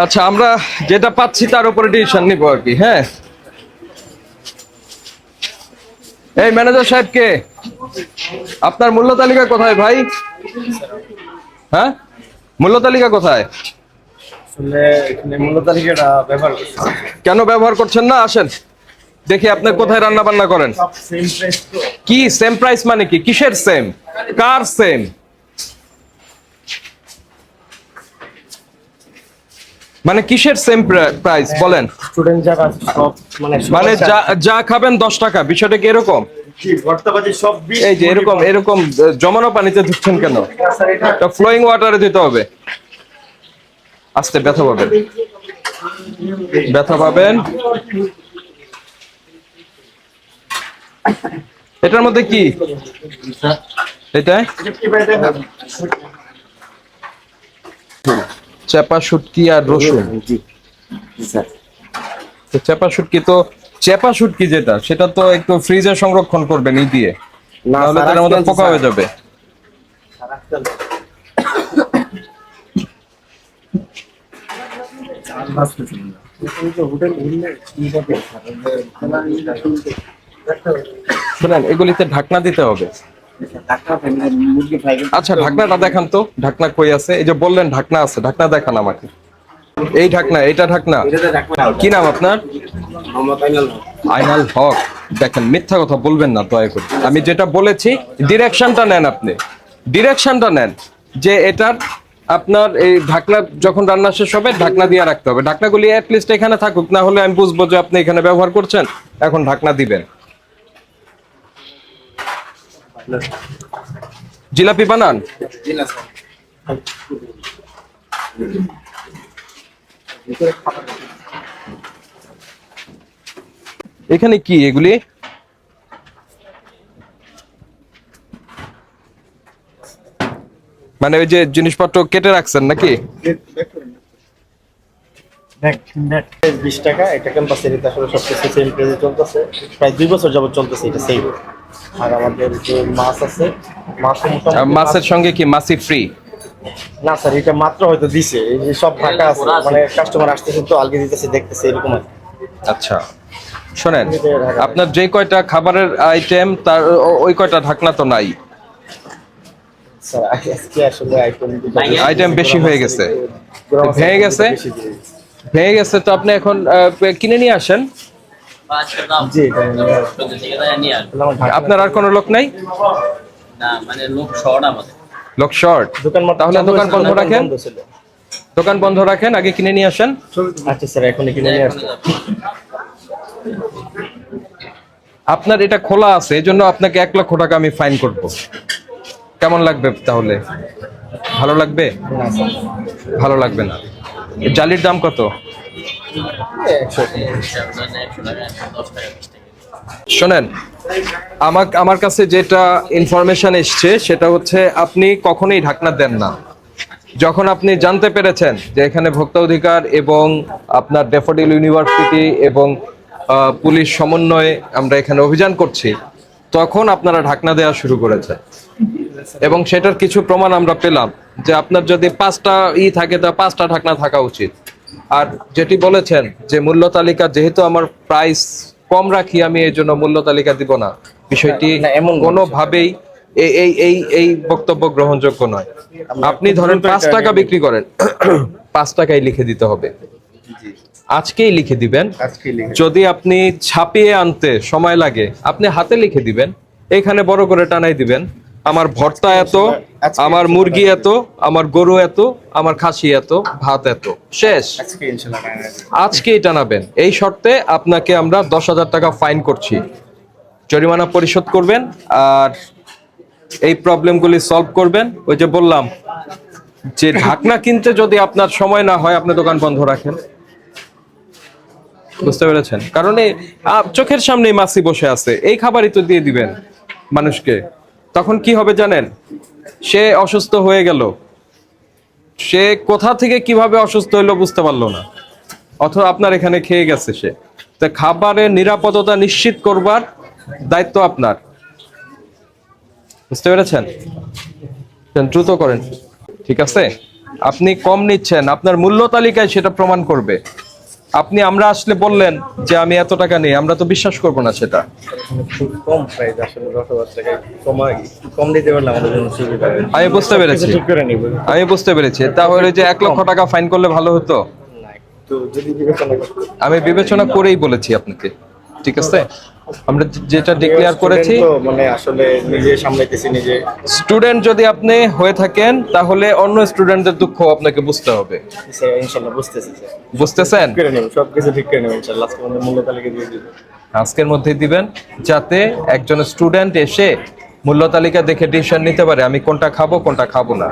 আচ্ছা, আমরা যেটা পাচ্ছি তার উপরে ডিসিশন নিব আর কি। হ্যাঁ, এই ম্যানেজার সাহেব কে? আপনার মূল্য তালিকা কোথায় ভাই? হ্যাঁ, মূল্য তালিকা কোথায়? কেন ব্যবহার করছেন না? আসেন দেখি আপনি কোথায় রান্না বান্না করেন। কি সেম প্রাইস মানে কি? কিসের সেম? কার সেম? মানে কিসের সেম প্রাইস বলেন? স্টুডেন্ট যারা আছে সব মানে যা খাবেন 10 টাকা, বিষয়টা কি এরকম? এই যে এরকম এরকম জমানো পানিতে ধুচ্ছেন কেন? এটা ফ্লোয়িং ওয়াটারে দিতে হবে। আস্তে, ব্যথা পাবেন, ব্যথা পাবেন। এটার মধ্যে কি? এটা চাপা শুটকি আর রসুন। চাপা শুটকি তো, চাপা শুটকি যেটা, সেটা তো একটু ফ্রিজে সংরক্ষণ করবেন ই দিয়ে, নাহলে তার মধ্যে পোকা হয়ে যাবে। শুনেন, এগুলিতে ঢাকনা দিতে হবে। আচ্ছা, ঢাকনাটা দেখান তো, ঢাকনা কই আছে? এই যে বললেন ঢাকনা আছে, ঢাকনা দেখান আমাকে। এই ঢাকনা, এটা ঢাকনা। কি নাম আপনার? আইনাল হক। দেখেন, মিথ্যা কথা বলবেন না দয়া করে। আমি যেটা বলেছি ডিরেকশনটা নেন, আপনি ডিরেকশনটা নেন যে এটার আপনার এই ঢাকনা যখন রান্না শেষ হবে ঢাকনা দিয়ে রাখতে হবে। ঢাকনাগুলি অ্যাটলিস্ট এখানে থাকুক, না হলে আমি বুঝবো যে আপনি এখানে ব্যবহার করছেন। এখন ঢাকনা দিবেন। জিলাপি বানান। এখানে কি এগুলি? মানে ওই যে জিনিসপত্র কেটে রাখছেন নাকি? 20 টাকা এটা ক্যাম্পাসের, এটা আসলে সবকিছু সেম প্রাইসে চলতেছে, প্রায় 2 বছর যাবত চলতেছে এটা সেম। আর আমাদের যে মাছ আছে, মাছের সঙ্গে কি মাছি ফ্রি? না স্যার, এটা মাত্র হয়তো দিছে, এই যে সব ঢাকা আছে, মানে কাস্টমার আসতেছে তো আলগে দিতেছে, দেখতেছে এরকম আর কি। আচ্ছা শোনেন, আপনার যে কয়টা খাবারের আইটেম তার ওই কয়টা ঢাকনা তো নাই। স্যার আজকে আসলে আইটেম বেশি হয়ে গেছে, ভেঙে গেছে, ভেঙে গেছে। তো আপনি এখন কিনে নিয়ে আসেন। জি, আপনার আর কোনো লোক নাই? না, মানে লোক শর্ট আমাদের। লোক শর্ট? তাহলে দোকান বন্ধ রাখেন, দোকান বন্ধ রাখেন, আগে কিনে নিয়ে আসেন। আচ্ছা স্যার, এখনই কিনে নিয়ে আসছি। আপনার এটা খোলা আছে, এই জন্য আপনাকে 1 লক্ষ টাকা আমি ফাইন করব। কেমন লাগবে তাহলে? ভালো লাগবে? ভালো লাগবে না। জালির দাম কত? 100 শোনেন, আমার কাছে যেটা ইনফরমেশন এসছে সেটা হচ্ছে আপনি কখনোই ঢাকনা দেন না। যখন আপনি জানতে পেরেছেন যে এখানে ভোক্তা অধিকার এবং আপনার ড্যাফোডিল ইউনিভার্সিটি এবং পুলিশ সমন্বয়ে আমরা এখানে অভিযান করছি, তখন আপনারা ঢাকনা দেওয়া শুরু করেছেন। এবং সেটার কিছু প্রমাণ আমরা পেলাম যে আপনার যদি 5টা থাকে তা 5টা ঢাকনা থাকা উচিত। আর যেটি বলেছেন যে মূল্য তালিকা, যেহেতু আমার প্রাইস কম রাখি, আমি এই জন্য মূল্য তালিকা দিব না, বিষয়টি এমন কোনোভাবেই এই এই এই বক্তব্য গ্রহণযোগ্য নয়। আপনি ধরেন 5 টাকা বিক্রি করেন, 5 টাকাই লিখে দিতে হবে, আজকেই লিখে দিবেন। যদি আপনি ছাপিয়ে আনতে সময় লাগে আপনি হাতে লিখে দিবেন, এখানে বড় করে টানাই দিবেন, আমার ভর্তা এত, আমার মুরগি এত, আমার গরু এত, আমার খাসি এত, ভাত এত, শেষ। আজকেই টানাবেন। এই শর্তে আপনাকে আমরা 10,000 টাকা ফাইন করছি, জরিমানা পরিশোধ করবেন আর এই প্রবলেমগুলি সলভ করবেন। ওই যে বললাম যে ঢাকনা কিনতে যদি আপনার সময় না হয় আপনি দোকান বন্ধ রাখেন। বুঝতে পেরেছেন? কারণ চোখের সামনেই মাছি বসে আছে, এই খাবারই তো দিয়ে দিবেন মানুষকে। তখন কি হবে জানেন? সে অসুস্থ হয়ে গেল, সে কোথা থেকে কিভাবে অসুস্থ হইলো বুঝতে পারলো না, অথবা আপনার এখানে খেয়ে গেছে সে। তো খাবারের নিরাপত্তা নিশ্চিত করবার দায়িত্ব আপনার। বুঝতে পেরেছেন? দ্রুত করেন, ঠিক আছে? আপনি কম নিচ্ছেন, আপনার মূল্য তালিকায় সেটা প্রমাণ করবে। আপনি আমরা আসলে বললেন যে আমি এত টাকা নেই, আমরা তো বিশ্বাস করবো না সেটা। খুব কম প্রাইস আসলে 10,000 টাকা একটু কম দিতে পারলে আমাদের জন্য সুবিধা হয়। আমি বুঝতে পেরেছি, ঠিক করে নিব। আমি বুঝতে পেরেছি। তাহলে যে 1 লক্ষ টাকা ফাইন করলে ভালো হতো। না একটু যদি বিবেচনা করতে আমি বিবেচনা করেই বলেছি আপনাকে, ঠিক আছে? আমরা যেটা ডিক্লেয়ার করেছি, তো মানে আসলে নিজে সামলাইতেছি নিজে। স্টুডেন্ট যদি আপনি হয়ে থাকেন তাহলে অন্য স্টুডেন্টদের দুঃখ আপনাকে বুঝতে হবে। স্যার ইনশাআল্লাহ বুঝতেছি স্যার। বুঝতেছেন? ঠিক করে নেব, সবকিছু ঠিক করে নেব ইনশাআল্লাহ। আজকে আমাদের মূল্য তালিকা দিয়ে দিব। আজকের মধ্যেই দিবেন, যাতে একজন স্টুডেন্ট এসে মূল্য তালিকা দেখে ডিসিশন নিতে পারে আমি কোনটা খাবো কোনটা খাবো না।